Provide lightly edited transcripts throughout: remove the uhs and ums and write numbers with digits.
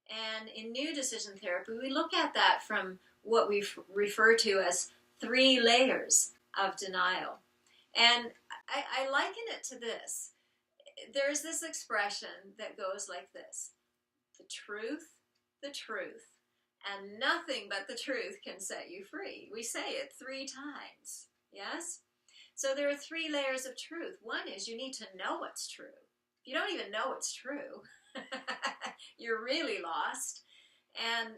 And in new decision therapy, we look at that from what we refer to as 3 layers of denial. And I liken it to this. There's this expression that goes like this: the truth, and nothing but the truth can set you free. We say it 3 times, yes? So there are 3 layers of truth. One is you need to know what's true. If you don't even know it's true, you're really lost. And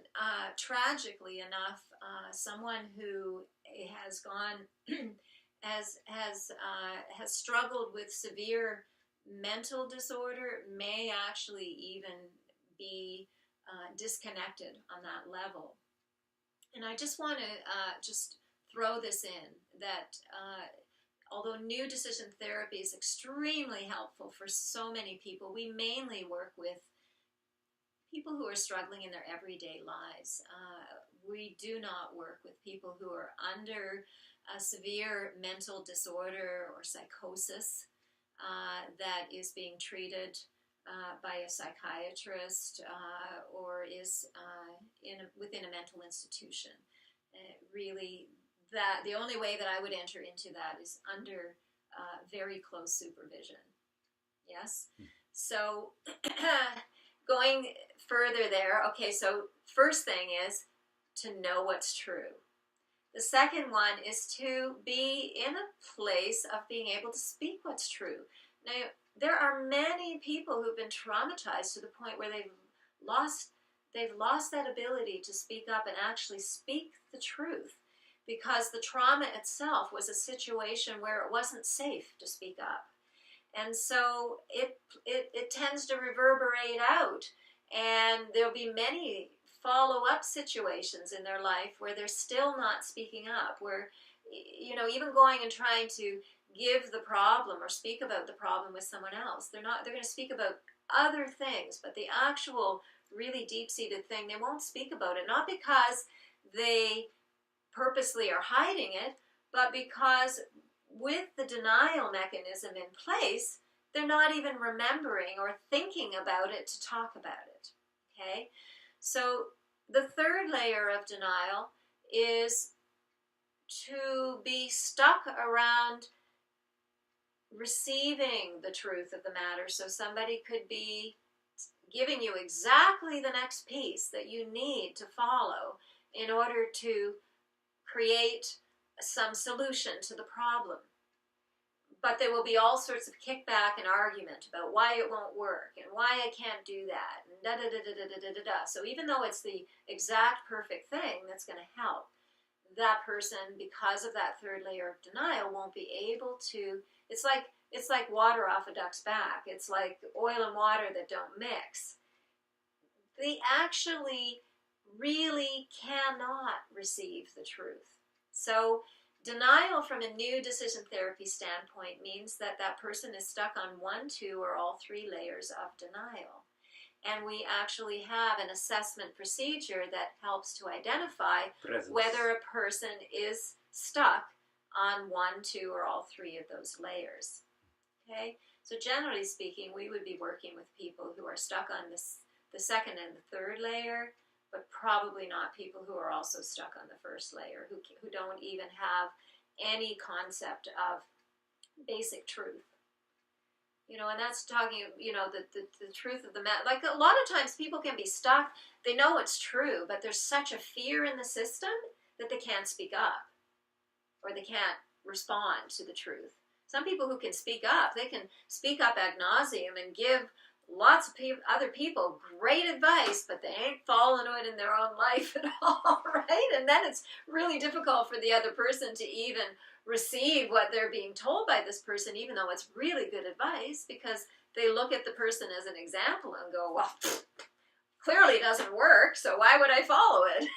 tragically enough, someone who has gone has struggled with severe mental disorder may actually even be disconnected on that level. And I just want to just throw this in that although new decision therapy is extremely helpful for so many people, we mainly work with people who are struggling in their everyday lives. We do not work with people who are under a severe mental disorder or psychosis that is being treated by a psychiatrist or is within a mental institution. Really, the only way that I would enter into that is under very close supervision. Yes? So going further there, okay, so first thing is to know what's true. The second one is to be in a place of being able to speak what's true. Now, there are many people who've been traumatized to the point where they've lost that ability to speak up and actually speak the truth, because the trauma itself was a situation where it wasn't safe to speak up. And so it tends to reverberate out, and there'll be many follow-up situations in their life where they're still not speaking up, where, you know, even going and trying to give the problem or speak about the problem with someone else, they're going to speak about other things, but the actual really deep-seated thing, they won't speak about it, not because they purposely are hiding it, but because with the denial mechanism in place, they're not even remembering or thinking about it to talk about it, okay? So the third layer of denial is to be stuck around receiving the truth of the matter. So somebody could be giving you exactly the next piece that you need to follow in order to create some solution to the problem. But there will be all sorts of kickback and argument about why it won't work and why I can't do that and da-da-da-da-da-da-da-da. So even though it's the exact perfect thing that's going to help, that person, because of that third layer of denial, won't be able to. It's like water off a duck's back. It's like oil and water that don't mix. They actually really cannot receive the truth. So denial from a new decision therapy standpoint means that that person is stuck on 1, 2, or all 3 layers of denial. And we actually have an assessment procedure that helps to identify whether a person is stuck on 1, 2, or all 3 of those layers. Okay? So generally speaking, we would be working with people who are stuck on the second and the third layer, but probably not people who are also stuck on the first layer, who don't even have any concept of basic truth. You know, and that's talking, you know, the truth of the matter. Like a lot of times people can be stuck, they know it's true, but there's such a fear in the system that they can't speak up, or they can't respond to the truth. Some people who can speak up, they can speak up ad nauseum and give lots of other people great advice, but they ain't following it in their own life at all, right? And then it's really difficult for the other person to even receive what they're being told by this person, even though it's really good advice, because they look at the person as an example and go, well, clearly it doesn't work, so why would I follow it?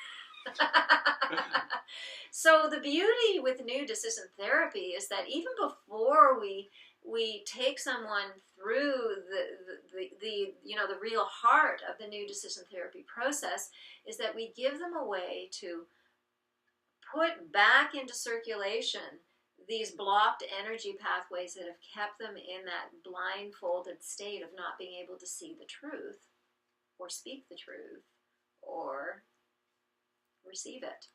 So the beauty with new decision therapy is that even before we take someone through the real heart of the new decision therapy process, is that we give them a way to put back into circulation these blocked energy pathways that have kept them in that blindfolded state of not being able to see the truth, or speak the truth or receive it.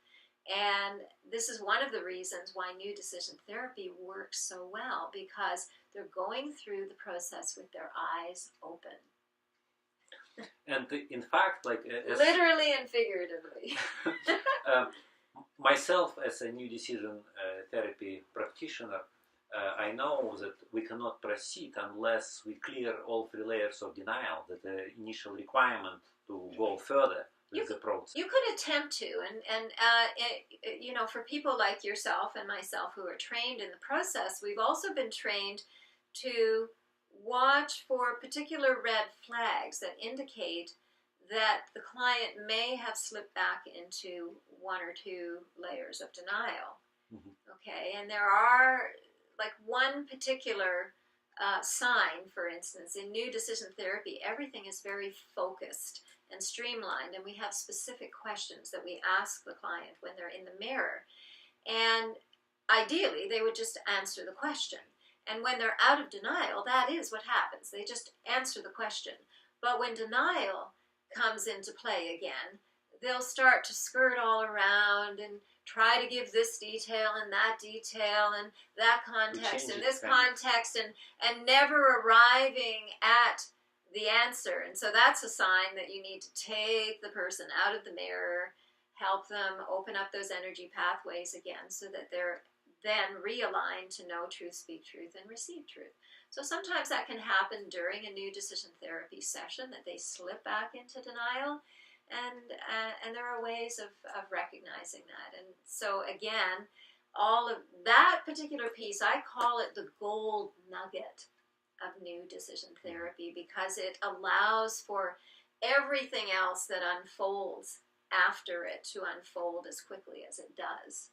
And this is one of the reasons why new decision therapy works so well, because they're going through the process with their eyes open. And in fact, like literally and figuratively. Myself, as a new decision therapy practitioner, I know that we cannot proceed unless we clear all 3 layers of denial, that the initial requirement to go further with the process. You could attempt to, and you know, for people like yourself and myself who are trained in the process, we've also been trained to watch for particular red flags that indicate that the client may have slipped back into 1 or 2 layers of denial. Mm-hmm. Okay, and there are like one particular sign, for instance, in new decision therapy, everything is very focused and streamlined, and we have specific questions that we ask the client when they're in the mirror. And ideally, they would just answer the question. And when they're out of denial, that is what happens. They just answer the question. But when denial comes into play again, they'll start to skirt all around and try to give this detail and that detail and that context and this context, and never arriving at the answer. And so that's a sign that you need to take the person out of the mirror, help them open up those energy pathways again so that they're then realigned to know truth, speak truth, and receive truth. So sometimes that can happen during a new decision therapy session, that they slip back into denial, and there are ways of recognizing that. And so again, all of that particular piece, I call it the gold nugget of new decision therapy, because it allows for everything else that unfolds after it to unfold as quickly as it does.